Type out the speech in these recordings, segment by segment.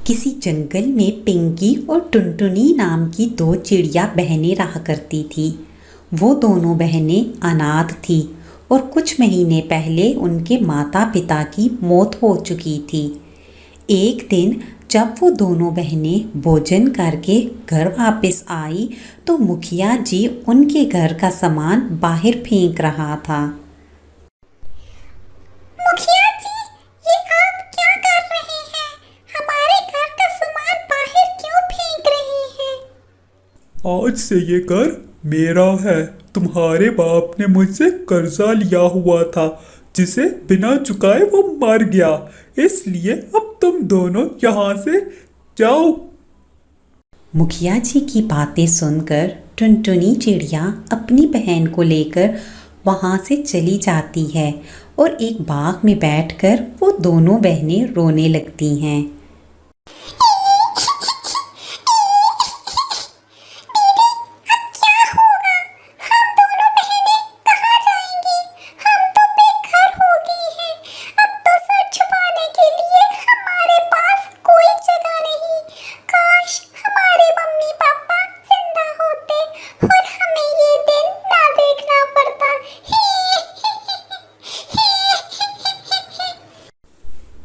किसी जंगल में पिंकी और टुनटुनी नाम की दो चिड़िया बहनें रहा करती थी। वो दोनों बहनें अनाथ थी और कुछ महीने पहले उनके माता पिता की मौत हो चुकी थी। एक दिन जब वो दोनों बहनें भोजन करके घर वापस आई तो मुखिया जी उनके घर का सामान बाहर फेंक रहा था। मुखिया जी, ये आप क्या कर रहे हैं? हमारे घर का सामान बाहर क्यों फेंक रहे हैं? आज से ये घर मेरा है। तुम्हारे बाप ने मुझसे कर्जा लिया हुआ था जिसे बिना चुकाए वो मर गया, इसलिए अब तुम दोनों यहाँ से जाओ। मुखिया जी की बातें सुनकर टुनटुनी चिड़िया अपनी बहन को लेकर वहाँ से चली जाती है और एक बाग में बैठकर वो दोनों बहनें रोने लगती हैं। हम दोनों बहनें कहाँ जाएंगी? हम तो बेघर हो गई हैं। अब तो सर छुपाने के लिए हमारे पास कोई जगह नहीं। काश हमारे मम्मी पापा जिंदा होते और हमें ये दिन ना देखना पड़ता।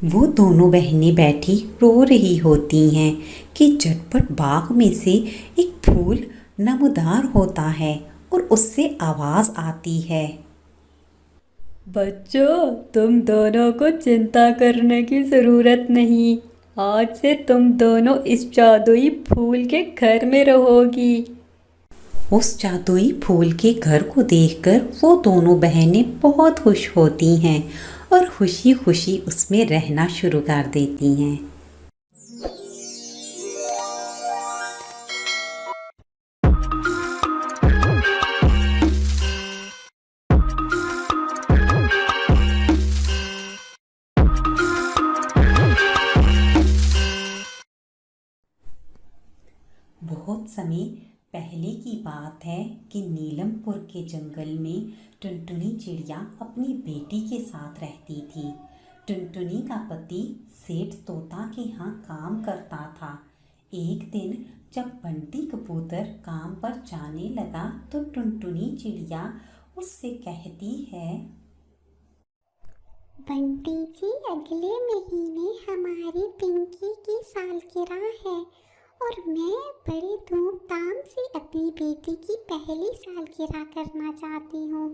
वो दोनों बहनें बैठी रो रही होती हैं कि झटपट बाग में से एक फूल नमदार होता है और उससे आवाज़ आती है। बच्चों, तुम दोनों को चिंता करने की ज़रूरत नहीं। आज से तुम दोनों इस जादुई फूल के घर में रहोगी। उस जादुई फूल के घर को देखकर वो दोनों बहनें बहुत खुश होती हैं और खुशी खुशी उसमें रहना शुरू कर देती हैं। बहुत समय पहले की बात है कि नीलमपुर के जंगल में टुनटुनी चिड़िया अपनी बेटी के साथ रहती थी। टुनटुनी का पति सेठ तोता के यहाँ काम करता था। एक दिन जब बंटी कबूतर काम पर जाने लगा तो टुनटुनी चिड़िया उससे कहती है, बंटी जी, अगले महीने हमारी पिंकी की सालगिरह है और मैं बड़े धूमधाम से अपनी बेटी की पहली सालगिरह करना चाहती हूँ।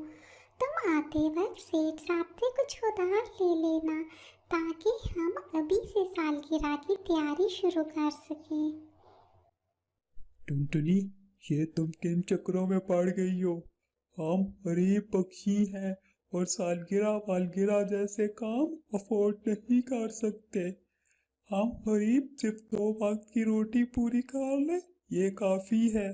तुम आते वक्त सेठ साहब से कुछ उधार ले लेना ताकि हम अभी से सालगिरह की तैयारी शुरू कर सकें। टुनटुनी, ये तुम किन चक्रों में पड़ गई हो? हम गरीब पक्षी हैं और सालगिरह वालगिरह जैसे काम अफोर्ड नहीं कर सकते। हम गरीब सिर्फ 2 वक्त की रोटी पूरी कर ले, ये काफी है।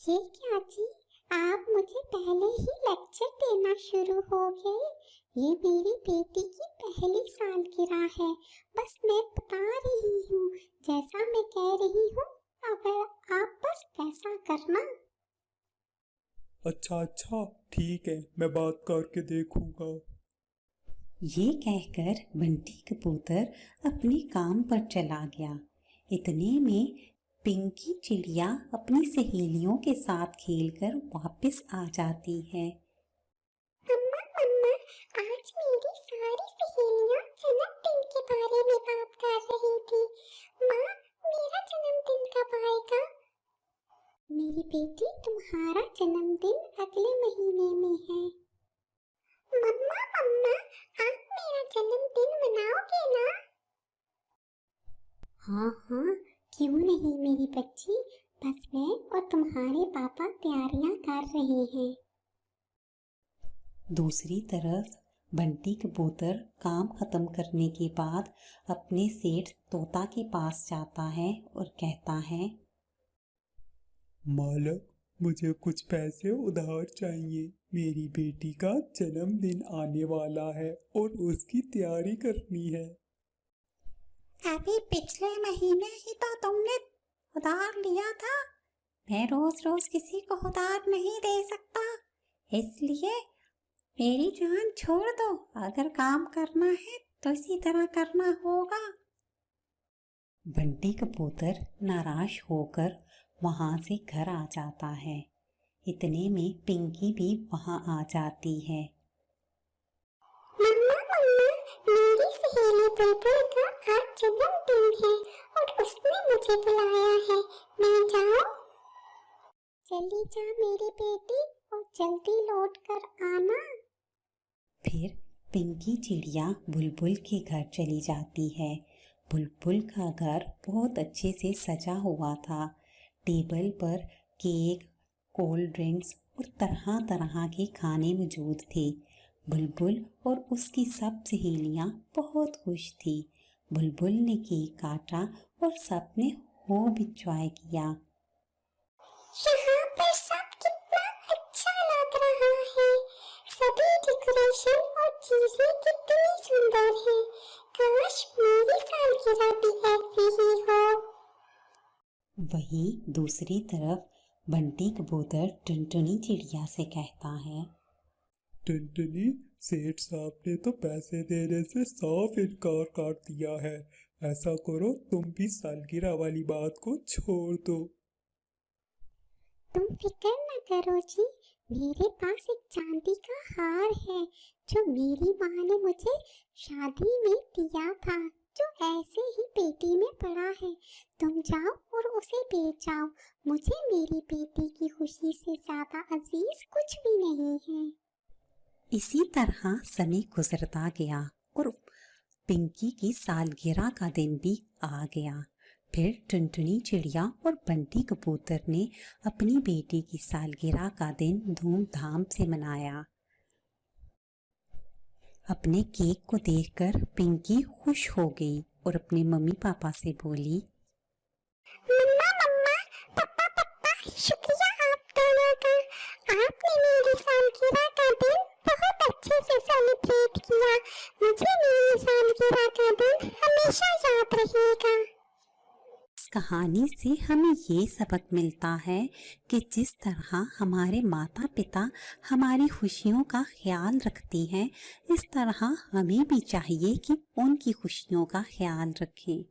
ये क्या जी, आप मुझे पहले ही लेक्चर देना शुरू हो गए। ये मेरी बेटी की पहली सालगिरह है, बस मैं बता रही हूँ। जैसा मैं कह रही हूँ अगर आप बस वैसा करना। अच्छा अच्छा, ठीक है, मैं बात करके देखूंगा। ये कहकर बंटी कबूतर अपने काम पर चला गया। इतने में पिंकी चिड़िया अपनी सहेलियों के साथ खेलकर वापस आ जाती है। अम्मा अम्मा, आज मेरी सारी सहेलियाँ जन्मदिन के बारे में बात कर रही थी। माँ, मेरा जन्मदिन कब आएगा? मेरी बेटी, तुम्हारा जन्मदिन अगले महीने में है। मम्मा मम्मा, आप मेरा जन्मदिन मनाओगे ना? हाँ हाँ, क्यों नहीं मेरी बच्ची, बस मैं और तुम्हारे पापा तैयारियां कर रहे हैं। दूसरी तरफ बंटी कबूतर काम खत्म करने के बाद अपने सेठ तोता के पास जाता है और कहता है, मालक, मुझे कुछ पैसे उधार चाहिए। मेरी बेटी का जन्मदिन आने वाला है और उसकी तैयारी करनी है। अभी पिछले महीने ही तो तुमने उधार लिया था। मैं रोज रोज किसी को उधार नहीं दे सकता, इसलिए मेरी जान छोड़ दो, अगर काम करना है तो इसी तरह करना होगा। बंटी कबूतर नाराज होकर वहां से घर आ जाता है। इतने में पिंकी भी वहां आ जाती है। मम्मा मम्मा, मेरी सहेली बुलबुल का आज जन्मदिन है और उसने मुझे बुलाया है, मैं जाऊं? चली जा मेरी बेटी और जल्दी लौट कर आना। फिर पिंकी चिड़िया बुलबुल के घर चली जाती है। बुलबुल का घर बहुत अच्छे से सजा हुआ था। टेबल पर केक, कोल्ड ड्रिंक्स और तरह तरह के खाने मौजूद थे। बुलबुल और उसकी सब सहेलियां बहुत खुश थी। बुलबुल ने केक काटा और सबने खूब इंजॉय किया। यहाँ पर सब कितना अच्छा लग रहा है। सभी डेकोरेशन और चीजें कितनी सुंदर हैं। काश मेरी सालगिरह भी ऐसी ही हो। वहीं दूसरी तरफ बंटी कबूतर टुनटुनी चिड़िया से कहता है, टुनटुनी, सेठ साहब ने तो पैसे देने से साफ इनकार कर दिया है। ऐसा करो, तुम भी सालगिरह वाली बात को छोड़ दो। तुम फिक्र न करो जी, मेरे पास एक चांदी का हार है जो मेरी माँ ने मुझे शादी में दिया था, जो ऐसे ही पेटी में पड़ा है। तुम जाओ और उसे बेच जाओ। मुझे मेरी बेटी की खुशी से ज्यादा अजीज कुछ भी नहीं है। इसी तरह समय गुजरता गया और पिंकी की सालगिरह का दिन भी आ गया। फिर टुनटुनी चिड़िया और बंटी कबूतर ने अपनी बेटी की सालगिरह का दिन धूमधाम से मनाया। अपने केक को देखकर पिंकी खुश हो गई और अपने मम्मी पापा से बोली, मम्मा मम्मा, पापा पापा, शुक्रिया आप दोनों का। आपने मेरी सालगिरह का दिन बहुत अच्छे से सेलिब्रेट किया। मुझे मेरी सालगिरह का दिन हमेशा याद रहेगा। इस कहानी से हमें ये सबक मिलता है कि जिस तरह हमारे माता पिता हमारी खुशियों का ख्याल रखते हैं, इस तरह हमें भी चाहिए कि उनकी खुशियों का ख्याल रखें।